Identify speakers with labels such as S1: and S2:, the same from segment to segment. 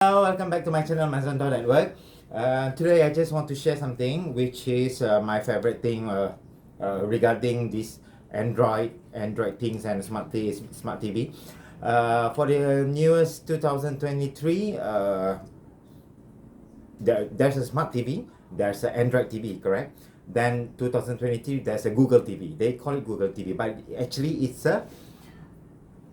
S1: Hello, welcome back to my channel Maison.network. Today I just want to share something which is my favorite thing regarding this Android things and smart TV. For the newest 2023, there's a smart TV, there's an Android TV, correct? Then 2023 there's a Google TV. They call it Google TV, but actually it's a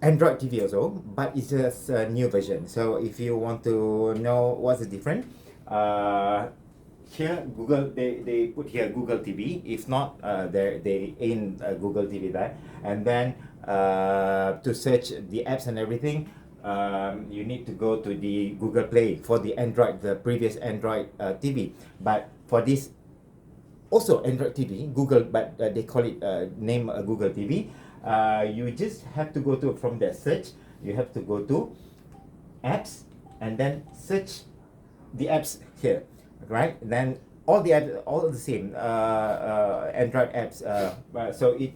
S1: Android TV also, but it's just a new version. So if you want to know what's the difference, here Google they put here Google TV. If not, they in Google TV there, and then to search the apps and everything, you need to go to the Google Play for the Android, the previous Android TV. But for this also Android TV, Google, but they call it name Google TV. You just have to go to from the search. You have to go to apps and then search the apps here, right? Then all the apps, all the same Android apps. So it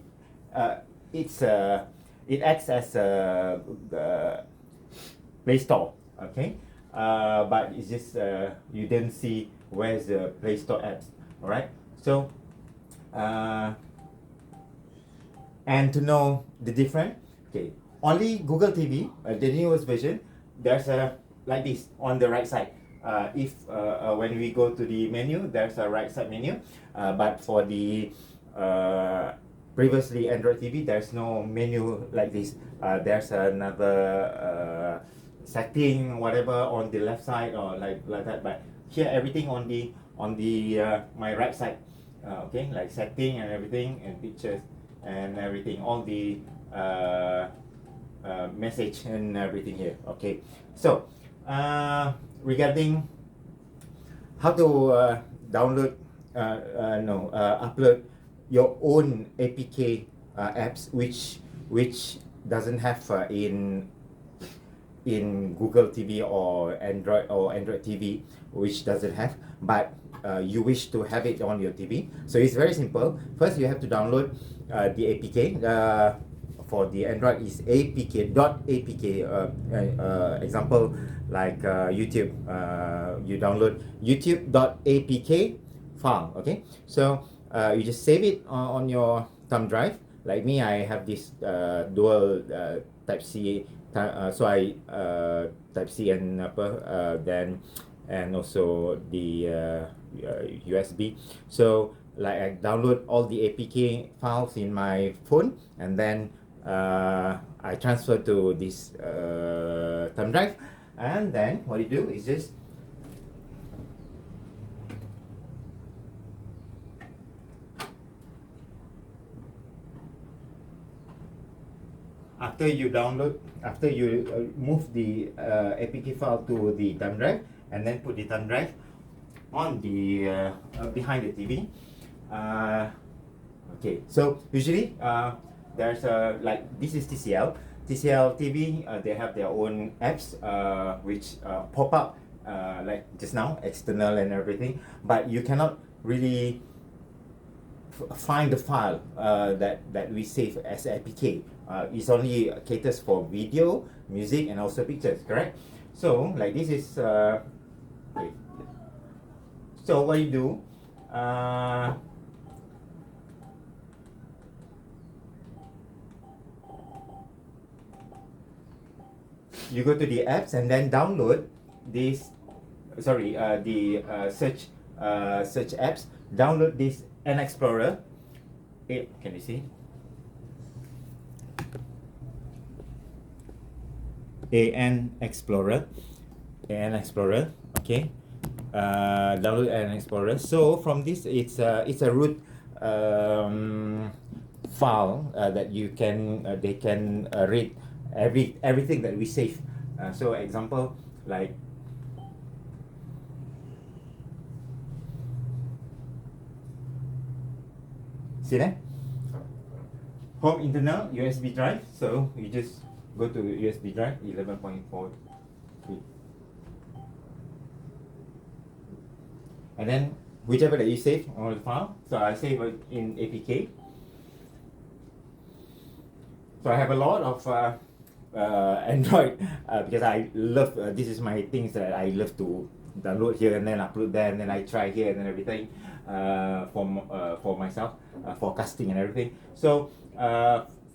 S1: acts as a Play Store, okay? But it's just you didn't see where's the Play Store apps, all right? So. And to know the difference, okay, only Google TV, the newest version, there's a like this on the right side. If when we go to the menu, there's a right side menu. But for the previously Android TV, there's no menu like this. There's another setting, whatever, on the left side or like that. But here, everything on the my right side. Okay, like setting and everything and pictures and everything, all the message and everything here. Okay, so regarding how to download upload your own APK apps which doesn't have in Google TV or Android TV, which doesn't have, but you wish to have it on your TV. So it's very simple. First, you have to download the APK. For the Android is apk.apk. Example like YouTube. You download youtube.apk file. Okay, so you just save it on your thumb drive. Like me, I have this dual Type C. So I Type C and then and also the USB. So like I download all the APK files in my phone, and then I transfer to this thumb drive, and then what you do is just after you move the APK file to the thumb drive, and then put the thumb drive on the behind the TV. Okay, so usually there's like this is TCL TV. They have their own apps which pop up like just now, external and everything, but you cannot really find the file that we save as APK. It's only caters for video, music, and also pictures, correct? So like this is okay. So what you do, you go to the apps and then download this. Sorry, the search apps. Download this N Explorer. Can you see? AN Explorer. Okay. Download AN Explorer. So from this, it's a root file that you can they can read everything that we save. So example like see there, home internal USB drive. So you just go to USB drive 11.4, and then whichever that you save on the file. So I save it in APK. So I have a lot of Android because I love this is my things that I love to download here and then upload there and then I try here and then everything for myself forecasting and everything. So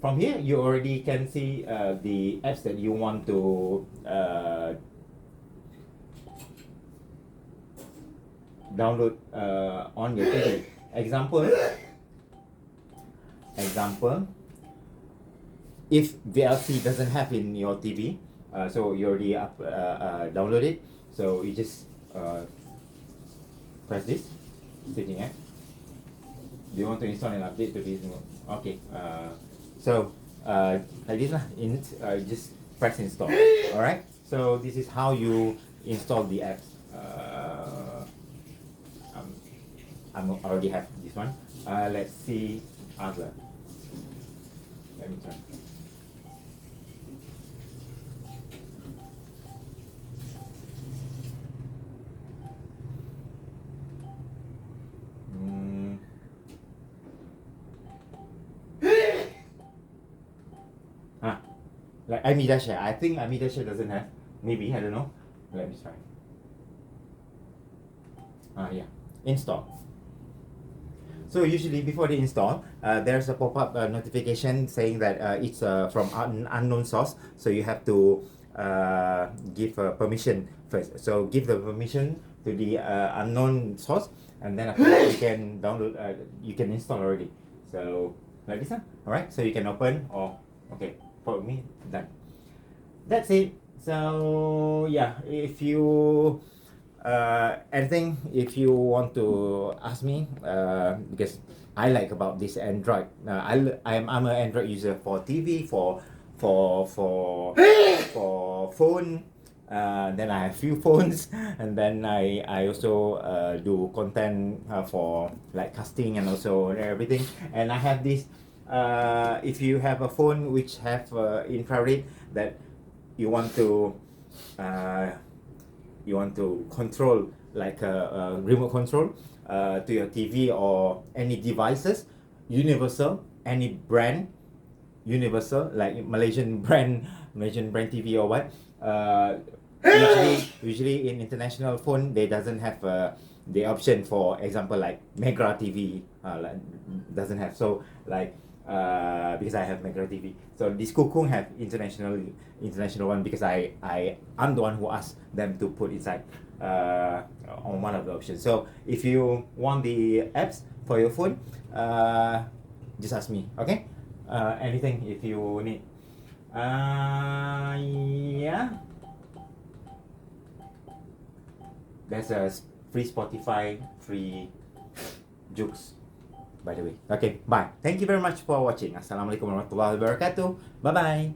S1: from here you already can see the apps that you want to download on your TV. Example, if VLC doesn't have in your TV, so you already download it, so you just press this setting app. Do you want to install an update to this? Okay, so like this lah, just press install. Alright, so this is how you install the apps. I already have this one. Let's see other. Let me try. Like Amida Share. I think Amida Share doesn't have. Maybe, I don't know. Let me try. Yeah. Install. So usually before the install, there's a pop-up notification saying that it's from an unknown source. So you have to give permission first. So give the permission to the unknown source, and then after that you can download. You can install already. So like this, all right. So you can open or okay. For me, done. That's it. So yeah, if you anything, if you want to ask me, because I like about this Android. I'm an Android user for TV, for phone. Then I have few phones, and then I also do content for like casting and also everything. And I have this. If you have a phone which have infrared that you want to control like a remote control to your TV or any devices, universal, any brand, universal like Malaysian brand TV or what. Usually in international phone they doesn't have the option, for example like Mega TV like, doesn't have, so like because I have Mega TV. So this Kukung have international one because I'm the one who asked them to put inside on one of the options. So if you want the apps for your phone, just ask me, okay? Anything if you need. Yeah. There's a free Spotify, free Joox, by the way. Okay, bye. Thank you very much for watching. Assalamualaikum warahmatullahi wabarakatuh. Bye bye.